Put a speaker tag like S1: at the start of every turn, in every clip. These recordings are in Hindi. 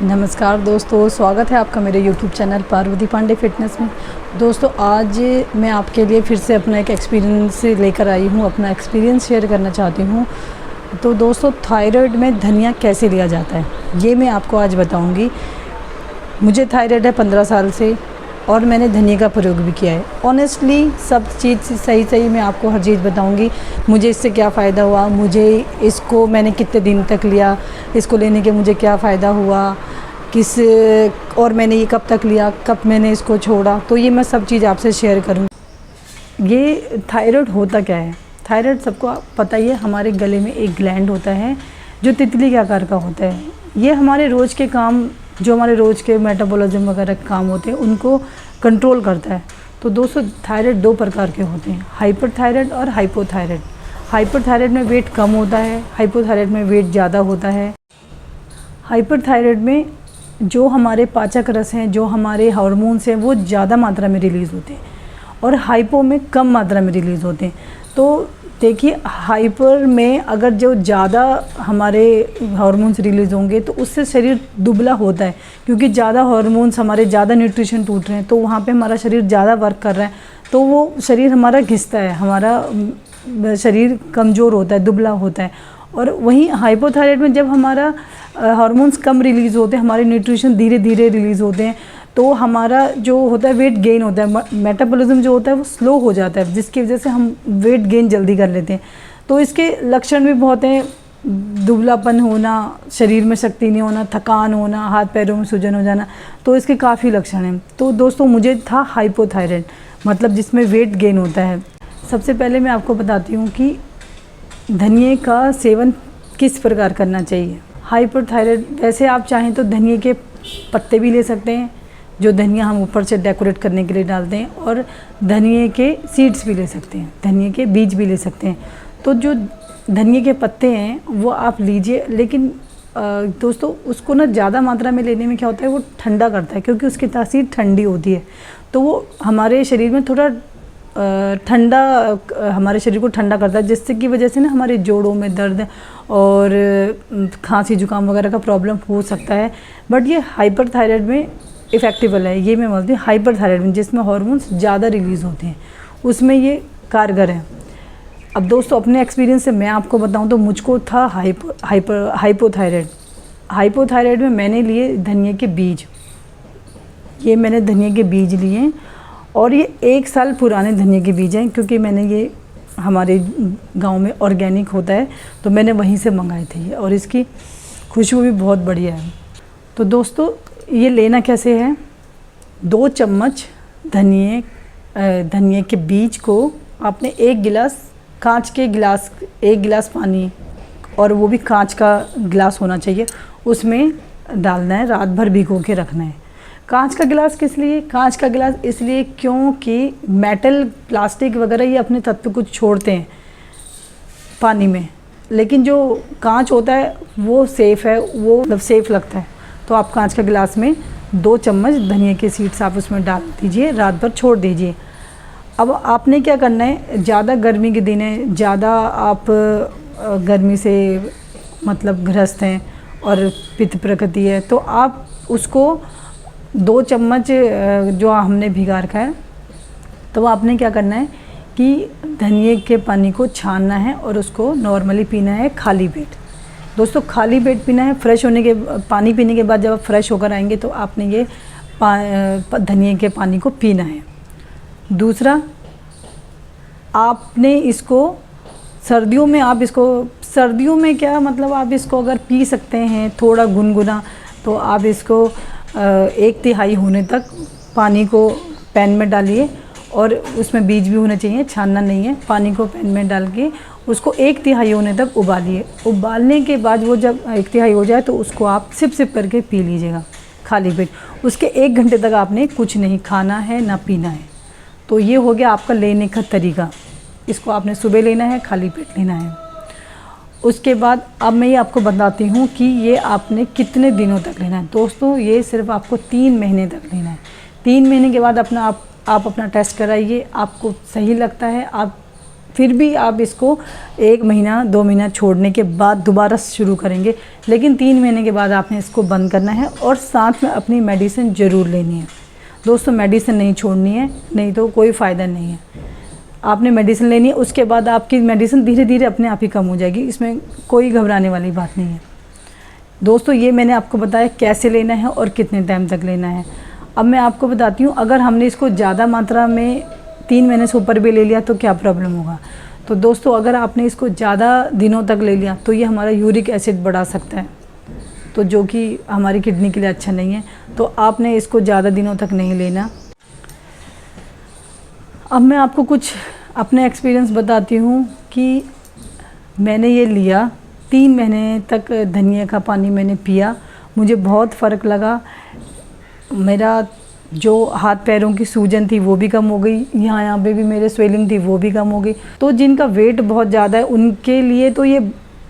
S1: नमस्कार दोस्तों, स्वागत है आपका मेरे YouTube channel Parvati Pandey fitness में। दोस्तों, आज मैं आपके लिए फिर से अपना एक एक्सपीरियंस लेकर आई हूँ, अपना एक्सपीरियंस शेयर करना चाहती हूँ। तो दोस्तों, थायराइड में धनिया कैसे लिया जाता है ये मैं आपको आज बताऊँगी। मुझे थायराइड है 15 साल से और मैंने धनिया का प्रयोग भी किया है। ऑनेस्टली सब चीज़ सही मैं आपको हर चीज़ बताऊंगी। मुझे इससे क्या फ़ायदा हुआ, मुझे इसको मैंने कितने दिन तक लिया, इसको लेने के मुझे क्या फ़ायदा हुआ, और मैंने ये कब तक लिया, कब मैंने इसको छोड़ा, तो ये मैं सब चीज़ आपसे शेयर करूँगी। ये थायराइड होता क्या है? थायराइड सबको पता ही है, हमारे गले में एक ग्लैंड होता है जो तितली के आकार का होता है। ये हमारे रोज़ के काम, जो हमारे रोज़ के मेटाबॉलिज्म वगैरह काम होते हैं, उनको कंट्रोल करता है। तो दोस्तों, थायराइड दो प्रकार के होते हैं, हाइपरथायराइड और हाइपोथायराइड। हाइपरथायराइड में वेट कम होता है, हाइपोथायराइड में वेट ज़्यादा होता है। हाइपरथायराइड में जो हमारे पाचक रस हैं, जो हमारे हार्मोन्स हैं, वो ज़्यादा मात्रा में रिलीज़ होते हैं और हाइपो में कम मात्रा में रिलीज़ होते हैं। तो देखिए, हाइपर में अगर जो ज़्यादा हमारे हार्मोन्स रिलीज़ होंगे तो उससे शरीर दुबला होता है, क्योंकि ज़्यादा हार्मोन्स हमारे, ज़्यादा न्यूट्रिशन टूट रहे हैं, तो वहाँ पे हमारा शरीर ज़्यादा वर्क कर रहा है, तो वो शरीर हमारा घिसता है, हमारा शरीर कमज़ोर होता है, दुबला होता है। और वहीं हाइपोथायराइड में जब हमारा हार्मोन्स कम रिलीज़ होते हैं, हमारे न्यूट्रिशन धीरे धीरे रिलीज़ होते हैं, तो हमारा जो होता है वेट गेन होता है, मेटाबॉलिज्म जो होता है वो स्लो हो जाता है, जिसकी वजह से हम वेट गेन जल्दी कर लेते हैं। तो इसके लक्षण भी बहुत हैं, दुबलापन होना, शरीर में शक्ति नहीं होना, थकान होना, हाथ पैरों में सूजन हो जाना, तो इसके काफ़ी लक्षण हैं। तो दोस्तों, मुझे था हाइपोथायराइड, मतलब जिसमें वेट गेन होता है। सबसे पहले मैं आपको बताती हूँ कि धनिए का सेवन किस प्रकार करना चाहिए। हाइपरथायराइड, वैसे आप चाहें तो धनिए के पत्ते भी ले सकते हैं, जो धनिया हम ऊपर से डेकोरेट करने के लिए डालते हैं, और धनिए के सीड्स भी ले सकते हैं, धनिए के बीज भी ले सकते हैं। तो जो धनिए के पत्ते हैं वो आप लीजिए, लेकिन दोस्तों उसको ना ज़्यादा मात्रा में लेने में क्या होता है, वो ठंडा करता है, क्योंकि उसकी तासीर ठंडी होती है, तो वो हमारे शरीर में थोड़ा ठंडा, हमारे शरीर को ठंडा करता है, जिससे की वजह से ना हमारे जोड़ों में दर्द और खांसी जुकाम वगैरह का प्रॉब्लम हो सकता है। बट ये हाइपरथायराइड में इफ़ेक्टिबल है, ये मैं बोलती हूँ। हाइपरथायराइड में जिसमें हार्मोन्स ज़्यादा रिलीज़ होते हैं, उसमें ये कारगर है। अब दोस्तों, अपने एक्सपीरियंस से मैं आपको बताऊँ तो मुझको था हाइपोथायराइड। हाइपोथायराइड में मैंने लिए धनिए के बीज, ये मैंने धनिए के बीज लिए, और ये 1 साल पुराने धनिए के बीज हैं, क्योंकि मैंने ये हमारे गांव में ऑर्गेनिक होता है, तो मैंने वहीं से मंगाए थे ये, और इसकी खुशबू भी बहुत बढ़िया है। तो दोस्तों, ये लेना कैसे है? 2 चम्मच धनिए के बीज को आपने 1 गिलास, कांच के गिलास, 1 गिलास पानी, और वो भी कांच का गिलास होना चाहिए, उसमें डालना है, रात भर भिगो के रखना है। कांच का गिलास किस लिए? कांच का गिलास इसलिए क्योंकि मेटल, प्लास्टिक वगैरह ये अपने तत्व कुछ छोड़ते हैं पानी में, लेकिन जो कांच होता है वो सेफ़ है, वो मतलब सेफ़ लगता है। तो आप कांच का गिलास में 2 चम्मच धनिया के सीड्स आप उसमें डाल दीजिए, रात भर छोड़ दीजिए। अब आपने क्या करना है, ज़्यादा गर्मी के दिन है, ज़्यादा आप गर्मी से मतलब ग्रस्त हैं और पित्त प्रकृति है, तो आप उसको 2 चम्मच जो हमने भिगा रखा है, तो आपने क्या करना है कि धनिए के पानी को छानना है और उसको नॉर्मली पीना है खाली पेट। दोस्तों, खाली पेट पीना है। फ्रेश होने के, पानी पीने के बाद जब आप फ्रेश होकर आएंगे तो आपने ये धनिए के पानी को पीना है। दूसरा, आपने इसको सर्दियों में, आप इसको सर्दियों में क्या मतलब, आप इसको अगर पी सकते हैं थोड़ा गुनगुना, तो आप इसको 1/3 होने तक पानी को पैन में डालिए, और उसमें बीज भी होने चाहिए, छानना नहीं है। पानी को पैन में डाल के उसको 1/3 होने तक उबालिए। उबालने के बाद वो जब 1/3 हो जाए तो उसको आप सिप सिप करके पी लीजिएगा खाली पेट। उसके 1 घंटे तक आपने कुछ नहीं खाना है ना पीना है। तो ये हो गया आपका लेने का तरीका। इसको आपने सुबह लेना है, खाली पेट लेना है। उसके बाद अब मैं ये आपको बताती हूँ कि ये आपने कितने दिनों तक लेना है। दोस्तों, ये सिर्फ आपको 3 महीने तक लेना है। 3 महीने के बाद आप अपना टेस्ट कराइए, आपको सही लगता है, आप फिर भी आप इसको 1 महीना 2 महीना छोड़ने के बाद दोबारा शुरू करेंगे, लेकिन 3 महीने के बाद आपने इसको बंद करना है और साथ में अपनी मेडिसिन ज़रूर लेनी है दोस्तों। मेडिसिन नहीं छोड़नी है, नहीं तो कोई फ़ायदा नहीं है। आपने मेडिसिन लेनी है, उसके बाद आपकी मेडिसिन धीरे धीरे अपने आप ही कम हो जाएगी, इसमें कोई घबराने वाली बात नहीं है दोस्तों। ये मैंने आपको बताया कैसे लेना है और कितने टाइम तक लेना है। अब मैं आपको बताती हूँ, अगर हमने इसको ज़्यादा मात्रा में 3 महीने से ऊपर भी ले लिया तो क्या प्रॉब्लम होगा। तो दोस्तों अगर आपने इसको ज़्यादा दिनों तक ले लिया तो ये हमारा यूरिक एसिड बढ़ा सकता है, तो जो कि हमारी किडनी के लिए अच्छा नहीं है। तो आपने इसको ज़्यादा दिनों तक नहीं लेना। अब मैं आपको कुछ अपने एक्सपीरियंस बताती हूँ कि मैंने ये लिया, 3 महीने तक धनिया का पानी मैंने पिया, मुझे बहुत फ़र्क लगा। मेरा जो हाथ पैरों की सूजन थी वो भी कम हो गई, यहाँ पे भी मेरे स्वेलिंग थी वो भी कम हो गई। तो जिनका वेट बहुत ज़्यादा है उनके लिए तो ये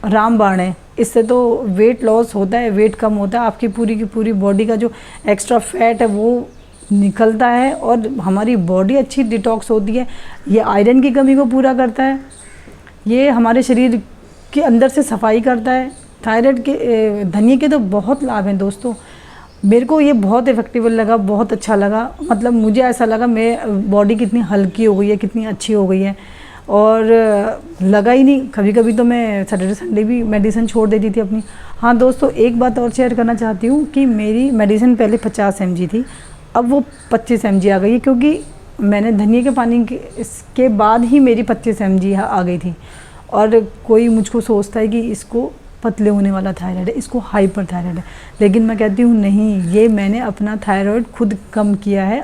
S1: रामबाण है, इससे तो वेट लॉस होता है, वेट कम होता है, आपकी पूरी की पूरी बॉडी का जो एक्स्ट्रा फैट है वो निकलता है और हमारी बॉडी अच्छी डिटॉक्स होती है। ये आयरन की कमी को पूरा करता है, ये हमारे शरीर के अंदर से सफाई करता है। थायराइड के धनिया के तो बहुत लाभ हैं दोस्तों। मेरे को ये बहुत इफ़ेक्टिव लगा, बहुत अच्छा लगा। मतलब मुझे ऐसा लगा मैं बॉडी कितनी हल्की हो गई है, कितनी अच्छी हो गई है, और लगा ही नहीं। कभी कभी तो मैं सैटरडे संडे भी मेडिसिन छोड़ देती थी अपनी। हाँ दोस्तों, एक बात और शेयर करना चाहती हूँ कि मेरी मेडिसिन पहले 50 mg थी, अब वो 25 mg आ गई है, क्योंकि मैंने धनिया के पानी के इसके बाद ही मेरी 25 mg आ गई थी। और कोई मुझको सोचता है कि इसको पतले होने वाला थायराइड है, इसको हाइपर थायराइड है, लेकिन मैं कहती हूँ नहीं, ये मैंने अपना थायराइड खुद कम किया है,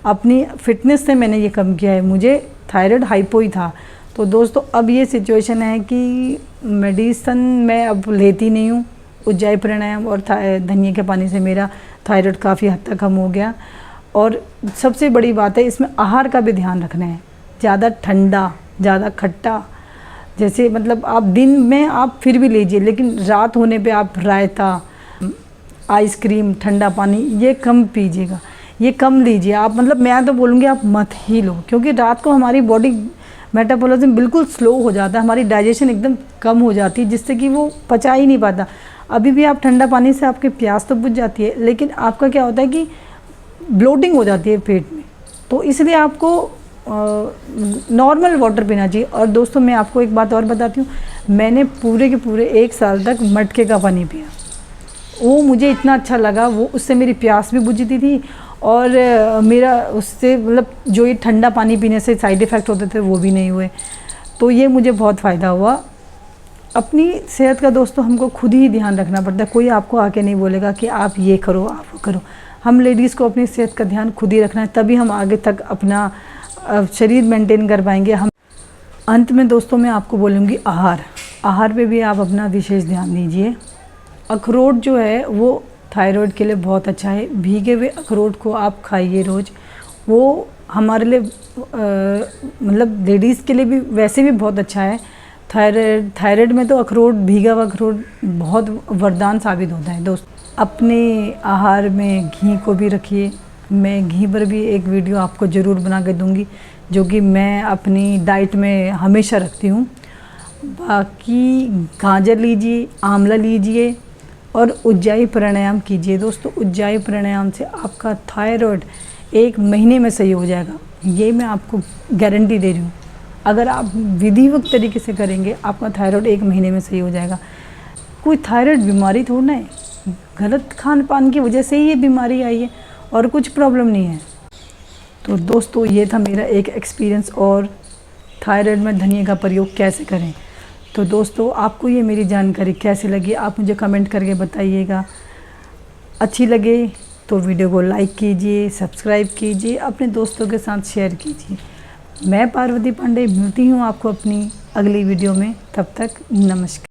S1: अपनी फिटनेस से मैंने ये कम किया है। मुझे थायराइड हाइपो ही था। तो दोस्तों अब ये सिचुएशन है कि मेडिसिन मैं अब लेती नहीं हूँ। उज्जाई प्राणायाम और धनिया के पानी से मेरा थायराइड काफ़ी हद तक कम हो गया। और सबसे बड़ी बात है, इसमें आहार का भी ध्यान रखना है। ज़्यादा ठंडा, ज़्यादा खट्टा, जैसे मतलब आप दिन में आप फिर भी लीजिए, लेकिन रात होने पे आप रायता, आइसक्रीम, ठंडा पानी ये कम पीजिएगा, ये कम लीजिए आप। मतलब मैं तो बोलूँगी आप मत ही लो, क्योंकि रात को हमारी बॉडी मेटाबॉलिज्म बिल्कुल स्लो हो जाता है, हमारी डाइजेशन एकदम कम हो जाती है, जिससे कि वो पचा ही नहीं पाता। अभी भी आप ठंडा पानी से आपकी प्यास तो बुझ जाती है, लेकिन आपका क्या होता है कि ब्लोटिंग हो जाती है पेट में। तो इसलिए आपको नॉर्मल वाटर पीना चाहिए। और दोस्तों मैं आपको एक बात और बताती हूँ, मैंने पूरे के पूरे 1 साल तक मटके का पानी पिया, वो मुझे इतना अच्छा लगा। वो उससे मेरी प्यास भी बुझती थी और मेरा उससे मतलब जो ये ठंडा पानी पीने से साइड इफ़ेक्ट होते थे वो भी नहीं हुए। तो ये मुझे बहुत फ़ायदा हुआ। अपनी सेहत का दोस्तों हमको खुद ही ध्यान रखना पड़ता है, कोई आपको आके नहीं बोलेगा कि आप ये करो, आप वो करो। हम लेडीज़ को अपनी सेहत का ध्यान खुद ही रखना है, तभी हम आगे तक अपना शरीर मेंटेन कर पाएंगे। हम अंत में दोस्तों मैं आपको बोलूँगी आहार पे भी आप अपना विशेष ध्यान दीजिए। अखरोट जो है वो थायराइड के लिए बहुत अच्छा है, भीगे हुए अखरोट को आप खाइए रोज़। वो हमारे लिए मतलब लेडीज़ के लिए भी वैसे भी बहुत अच्छा है। थायराइड में तो अखरोट, भीगा हुआ अखरोट बहुत वरदान साबित होता है दोस्त। अपने आहार में घी को भी रखिए। मैं घी पर भी एक वीडियो आपको ज़रूर बना के दूंगी, जो कि मैं अपनी डाइट में हमेशा रखती हूँ। बाकी गाजर लीजिए, आंवला लीजिए और उज्जाई प्राणायाम कीजिए दोस्तों। उज्जाई प्राणायाम से आपका थायराइड 1 महीने में सही हो जाएगा, ये मैं आपको गारंटी दे रही हूँ। अगर आप विधिवत तरीके से करेंगे आपका थायराइड 1 महीने में सही हो जाएगा। कोई थायराइड बीमारी थोड़ा ना है, गलत खान पान की वजह से ही ये बीमारी आई है और कुछ प्रॉब्लम नहीं है। तो दोस्तों ये था मेरा एक एक्सपीरियंस और थायराइड में धनिया का प्रयोग कैसे करें। तो दोस्तों आपको ये मेरी जानकारी कैसी लगी आप मुझे कमेंट करके बताइएगा। अच्छी लगे तो वीडियो को लाइक कीजिए, सब्सक्राइब कीजिए, अपने दोस्तों के साथ शेयर कीजिए। मैं पार्वती पांडे मिलती हूँ आपको अपनी अगली वीडियो में, तब तक नमस्कार।